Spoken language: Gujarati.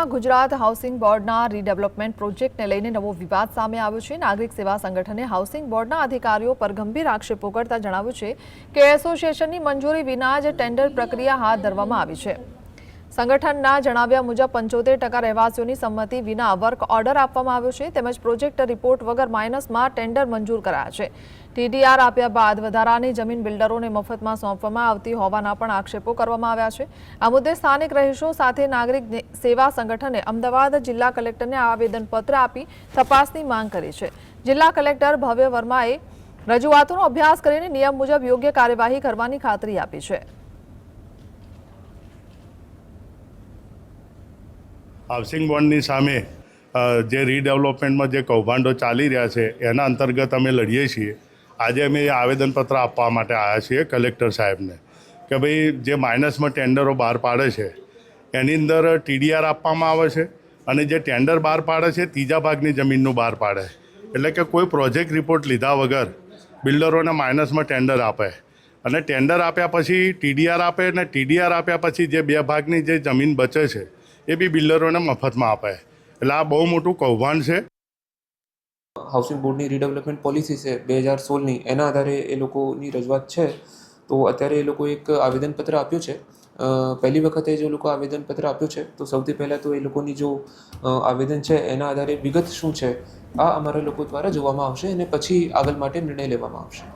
ગુજરાત હાઉસિંગ બોર્ડના રીડેવલપમેન્ટ પ્રોજેક્ટને લઈને નવો વિવાદ સામે આવ્યો છે। નાગરિક સેવા સંગઠને હાઉસિંગ બોર્ડના અધિકારીઓ પર ગંભીર આક્ષેપો કરતા જણાવ્યું છે કે એસોસિએશનની મંજૂરી વિના જ ટેન્ડર પ્રક્રિયા હાથ ધરવામાં આવી છે। સંગઠનના જણાવ્યા મુજબ 75% રહેવાસીઓની સંમતિ વિના વર્ક ઓર્ડર આપવામાં આવ્યો છે તેમજ પ્રોજેક્ટ રિપોર્ટ વગર માઇનસમાં ટેન્ડર મંજૂર કરાયા છે। ટીડીઆર આપ્યા બાદ વધારાની જમીન બિલ્ડરોને મફતમાં સોંપવામાં આવતી હોવાના પણ આક્ષેપો કરવામાં આવ્યા છે। આ મુદ્દે સ્થાનિક રહીશો સાથે નાગરિક સેવા સંગઠને અમદાવાદ જિલ્લા કલેક્ટરને આવેદનપત્ર આપી તપાસની માંગ કરી છે। જિલ્લા કલેક્ટર ભવ્ય વર્માએ રજૂઆતોનો અભ્યાસ કરીને નિયમ મુજબ યોગ્ય કાર્યવાહી કરવાની ખાતરી આપી છે। હાઉસિંગ બોર્ડની સામે જે રીડેવલપમેન્ટમાં જે કૌભાંડો ચાલી રહ્યા છે એના અંતર્ગત અમે લડીએ છીએ। આજે અમે આવેદનપત્ર આપવા માટે આવ્યા છીએ કલેક્ટર સાહેબને કે ભાઈ જે માઇનસમાં ટેન્ડરો બહાર પાડે છે એની અંદર ટીડીઆર આપવામાં આવે છે અને જે ટેન્ડર બહાર પાડે છે ત્રીજા ભાગની જમીનનું બહાર પાડે, એટલે કે કોઈ પ્રોજેક્ટ રિપોર્ટ લીધા વગર બિલ્ડરોને માઇનસમાં ટેન્ડર આપે અને ટેન્ડર આપ્યા પછી ટીડીઆર આપે અને ટીડીઆર આપ્યા પછી જે બે ભાગની જે જમીન બચે છે એ બી બિલ્ડરોને મફતમાં આપે, એટલે આ બહુ મોટું કૌભાંડ છે। હાઉસિંગ બોર્ડની રીડેવલપમેન્ટ પોલિસી છે 2016ની, એના આધારે એ લોકોની રજૂઆત છે। તો અત્યારે એ લોકો એક આવેદનપત્ર આપ્યું છે। પહેલી વખતે જે લોકો આવેદનપત્ર આપ્યું છે તો સૌથી પહેલાં તો એ લોકોની જો આવેદન છે એના આધારે વિગત શું છે આ અમારા લોકો દ્વારા જોવામાં આવશે અને પછી આગળ માટે નિર્ણય લેવામાં આવશે।